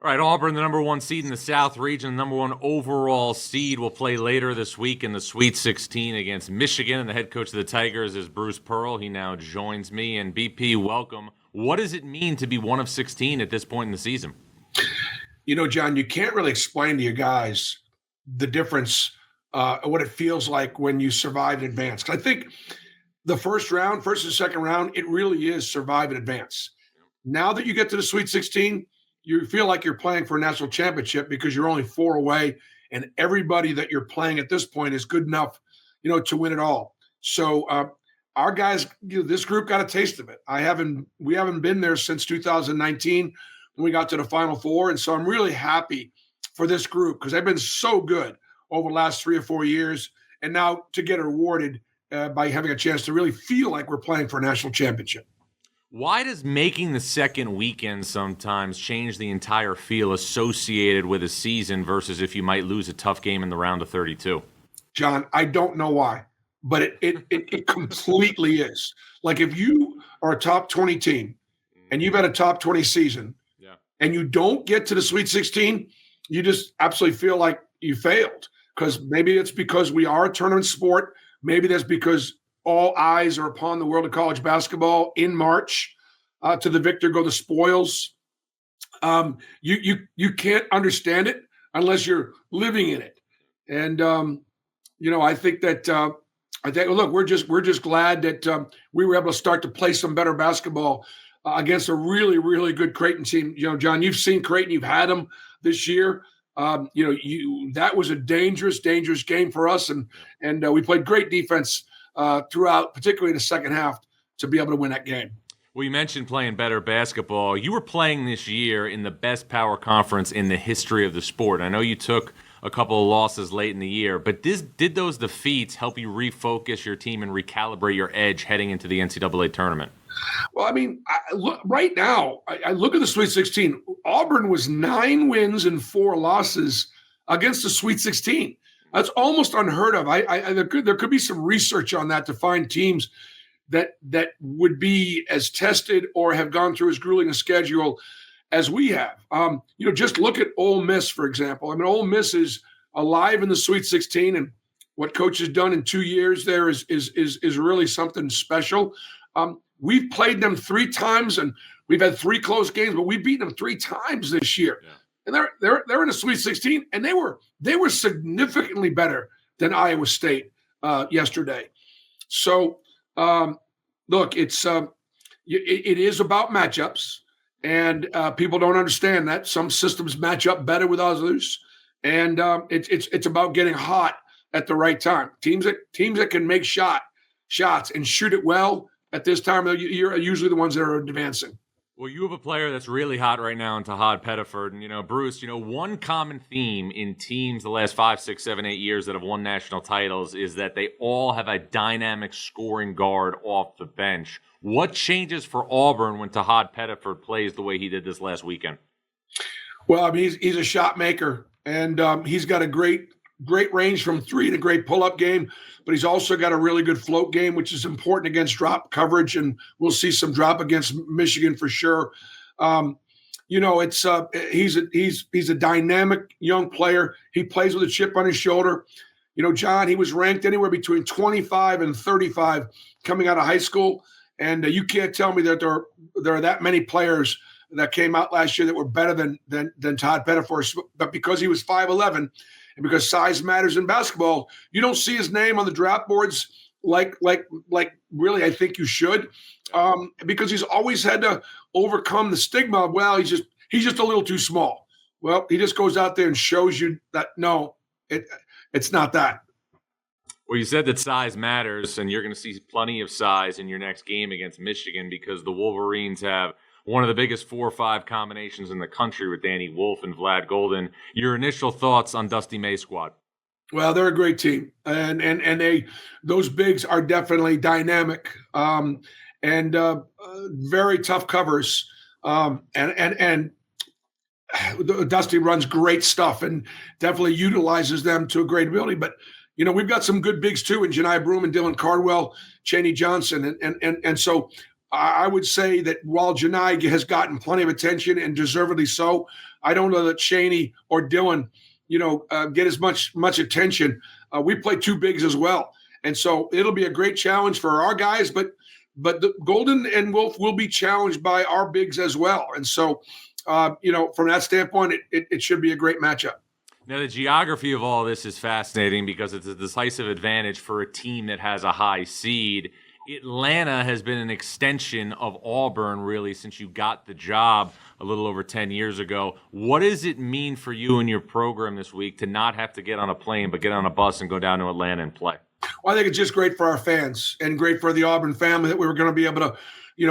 All right, Auburn, the number one seed in the South region, the number one overall seed, will play later this week in the Sweet 16 against Michigan. And the head coach of the Tigers is Bruce Pearl. He now joins me. And BP, welcome. What does it mean to be one of 16 at this point in the season? You know, John, you can't really explain to your guys the difference, what it feels like when you survive and advance. 'Cause I think the first and second round, it really is survive and advance. Now that you get to the Sweet 16, you feel like you're playing for a national championship because you're only 4 away, and everybody that you're playing at this point is good enough, to win it all. So our guys, this group got a taste of it. We haven't been there since 2019 when we got to the Final Four, and so I'm really happy for this group because they've been so good over the last 3 or 4 years, and now to get rewarded by having a chance to really feel like we're playing for a national championship. Why does making the second weekend sometimes change the entire feel associated with a season versus if you might lose a tough game in the round of 32? John, I don't know why, but it completely is. Like if you are a top 20 team and you've had a top 20 season and you don't get to the Sweet 16, you just absolutely feel like you failed because maybe it's because we are a tournament sport. Maybe that's because all eyes are upon the world of college basketball in March. To the victor go the spoils. You can't understand it unless you're living in it. And I think that look, we're just glad that we were able to start to play some better basketball against a really, really good Creighton team. John, you've seen Creighton, you've had them this year. That was a dangerous game for us, and we played great defense throughout, particularly in the second half, to be able to win that game. Well, you mentioned playing better basketball. You were playing this year in the best power conference in the history of the sport. I know you took a couple of losses late in the year, but did those defeats help you refocus your team and recalibrate your edge heading into the NCAA tournament? Well, I mean, right now, I look at the Sweet 16. Auburn was 9 wins and 4 losses against the Sweet 16. That's almost unheard of. There could be some research on that to find teams that would be as tested or have gone through as grueling a schedule as we have. Just look at Ole Miss, for example. I mean, Ole Miss is alive in the Sweet 16, and what coach has done in 2 years there is really something special. We've played them 3 times, and we've had 3 close games, but we've beaten them 3 times this year. Yeah. And they're in the Sweet 16, and they were significantly better than Iowa State yesterday. So look, it is about matchups, and people don't understand that some systems match up better with others, and it's about getting hot at the right time. Teams that can make shots and shoot it well at this time of the year are usually the ones that are advancing. Well, you have a player that's really hot right now in Tahaad Pettiford. And, Bruce, one common theme in teams the last 5, 6, 7, 8 years that have won national titles is that they all have a dynamic scoring guard off the bench. What changes for Auburn when Tahaad Pettiford plays the way he did this last weekend? Well, I mean, he's a shot maker, and he's got a great range from 3 and a great pull-up game, but he's also got a really good float game, which is important against drop coverage, and we'll see some drop against Michigan for sure. He's a dynamic young player. He plays with a chip on his shoulder. John, he was ranked anywhere between 25 and 35 coming out of high school, and you can't tell me that there are that many players that came out last year that were better than Tahaad Pettiford, but because he was 5'11", and because size matters in basketball, you don't see his name on the draft boards like really I think you should, because he's always had to overcome the stigma of, well, he's just a little too small. Well, he just goes out there and shows you that no, it's not that. Well, you said that size matters, and you're going to see plenty of size in your next game against Michigan because the Wolverines have one of the biggest 4 or 5 combinations in the country with Danny Wolf and Vlad Golden. Your initial thoughts on Dusty May's squad? Well, they're a great team, and those bigs are definitely dynamic and very tough covers. And Dusty runs great stuff and definitely utilizes them to a great ability. But we've got some good bigs too in Janai Broom and Dylan Cardwell, Chaney Johnson, and so I would say that while Janai has gotten plenty of attention and deservedly so, I don't know that Shaney or Dylan, get as much attention. We play two bigs as well, and so it'll be a great challenge for our guys. But the Golden and Wolf will be challenged by our bigs as well, and so from that standpoint, it should be a great matchup. Now, the geography of all this is fascinating because it's a decisive advantage for a team that has a high seed. Atlanta has been an extension of Auburn, really, since you got the job a little over 10 years ago. What does it mean for you and your program this week to not have to get on a plane, but get on a bus and go down to Atlanta and play? Well, I think it's just great for our fans and great for the Auburn family that we were going to be able to,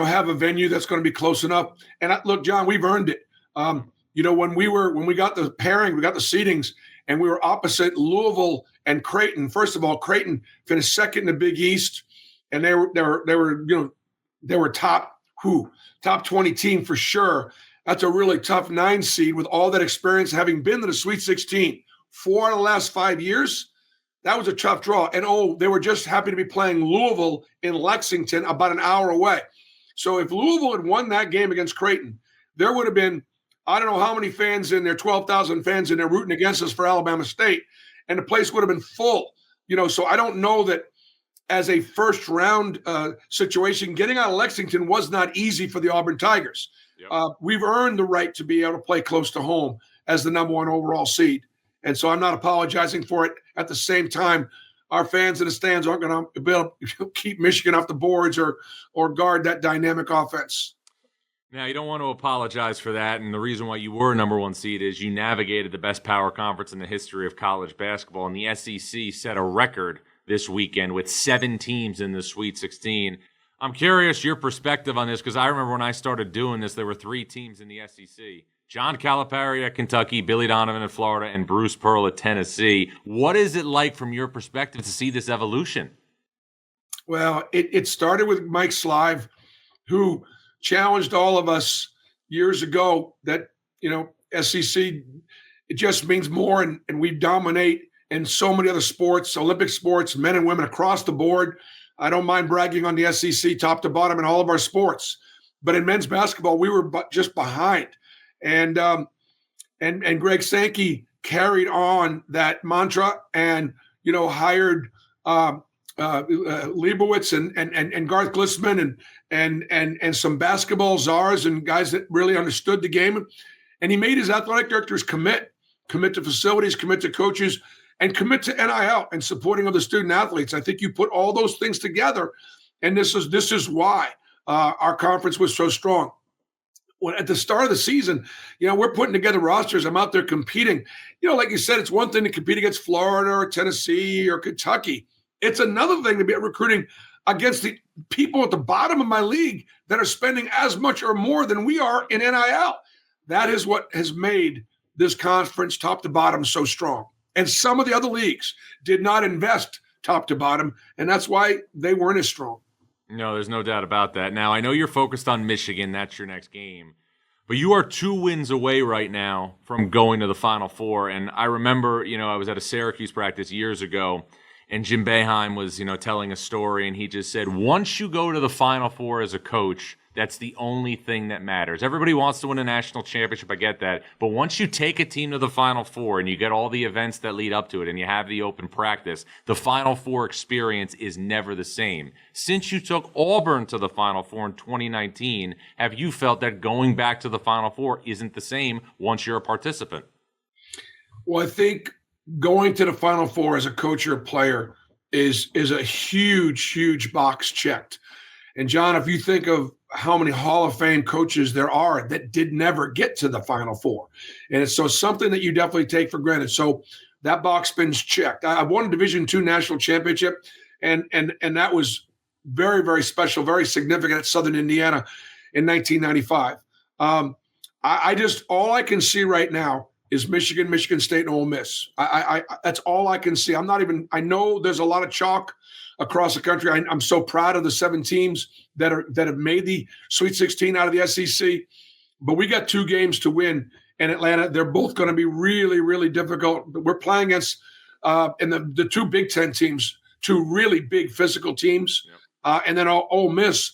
have a venue that's going to be close enough. And look, John, we've earned it. When we got the pairing, we got the seedings, and we were opposite Louisville and Creighton. First of all, Creighton finished second in the Big East, and they were top 20 team for sure. That's a really tough 9 seed with all that experience, having been to the Sweet 16 4 of the last 5 years. That was a tough draw. And they were just happy to be playing Louisville in Lexington, about an hour away. So if Louisville had won that game against Creighton, there would have been, I don't know how many fans in there, 12,000 fans in there rooting against us for Alabama State, and the place would have been full. So I don't know that as a first round situation, getting out of Lexington was not easy for the Auburn Tigers. Yep. We've earned the right to be able to play close to home as the number 1 overall seed. And so I'm not apologizing for it. At the same time, our fans in the stands aren't going to be able to keep Michigan off the boards or guard that dynamic offense. Now, you don't want to apologize for that, and the reason why you were number 1 seed is you navigated the best power conference in the history of college basketball, and the SEC set a record this weekend with 7 teams in the Sweet 16. I'm curious your perspective on this, because I remember when I started doing this, there were 3 teams in the SEC. John Calipari at Kentucky, Billy Donovan at Florida, and Bruce Pearl at Tennessee. What is it like from your perspective to see this evolution? Well, it started with Mike Slive, who challenged all of us years ago that, SEC, it just means more, and we dominate in so many other sports, Olympic sports, men and women across the board. I don't mind bragging on the SEC top to bottom in all of our sports. But in men's basketball, we were just behind. And Greg Sankey carried on that mantra and, hired Leibowitz and Garth Glissman and some basketball czars and guys that really understood the game. And he made his athletic directors commit to facilities, commit to coaches, and commit to NIL and supporting of the student athletes. I think you put all those things together, and this is why our conference was so strong. When at the start of the season, we're putting together rosters. I'm out there competing. Like you said, it's one thing to compete against Florida or Tennessee or Kentucky. It's another thing to be recruiting against the people at the bottom of my league that are spending as much or more than we are in NIL. That is what has made this conference top to bottom so strong. And some of the other leagues did not invest top to bottom, and that's why they weren't as strong. No, there's no doubt about that. Now, I know you're focused on Michigan. That's your next game. But you are 2 wins away right now from going to the Final Four. And I remember, I was at a Syracuse practice years ago, and Jim Boeheim was, telling a story, and he just said, once you go to the Final Four as a coach, that's the only thing that matters. Everybody wants to win a national championship, I get that. But once you take a team to the Final Four and you get all the events that lead up to it and you have the open practice, the Final Four experience is never the same. Since you took Auburn to the Final Four in 2019, have you felt that going back to the Final Four isn't the same once you're a participant? Well, I think going to the Final Four as a coach or a player is a huge, huge box checked. And John, if you think of how many Hall of Fame coaches there are that did never get to the Final Four, and it's so something that you definitely take for granted. So that box been's checked. I won a Division II national championship, and that was very, very special, very significant at Southern Indiana in 1995. I just all I can see right now is Michigan, Michigan State, and Ole Miss. I that's all I can see. I know there's a lot of chalk across the country. I'm so proud of the 7 teams that have made the Sweet 16 out of the SEC. But we got 2 games to win in Atlanta. They're both going to be really, really difficult. We're playing against in the 2 Big Ten teams, 2 really big physical teams. Yep. And then Ole Miss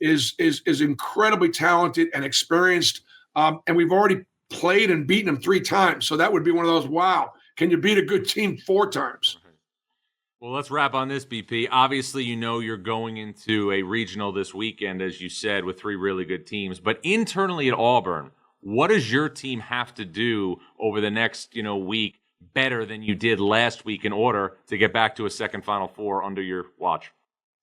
is incredibly talented and experienced, and we've already played and beaten them 3 times. So that would be one of those. Wow, can you beat a good team 4 times? Well, let's wrap on this, BP. Obviously, you're going into a regional this weekend, as you said, with 3 really good teams. But internally at Auburn, what does your team have to do over the next, week better than you did last week in order to get back to a second Final Four under your watch?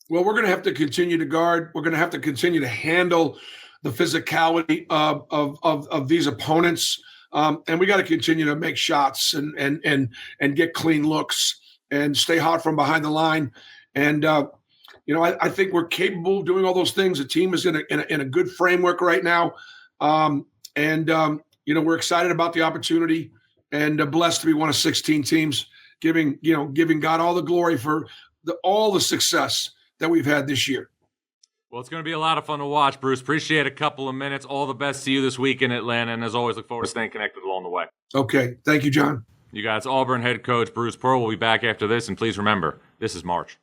Well, we're going to have to continue to guard. We're going to have to continue to handle the physicality of these opponents, and we got to continue to make shots and get clean looks and stay hot from behind the line. And I think we're capable of doing all those things. The team is in a good framework right now, we're excited about the opportunity and blessed to be one of 16 teams, giving God all the glory for all the success that we've had this year. Well, it's going to be a lot of fun to watch, Bruce. Appreciate a couple of minutes. All the best to you this week in Atlanta, and as always, look forward to staying connected along the way. Okay. Thank you, John. You guys, Auburn head coach Bruce Pearl will be back after this, and please remember, this is March.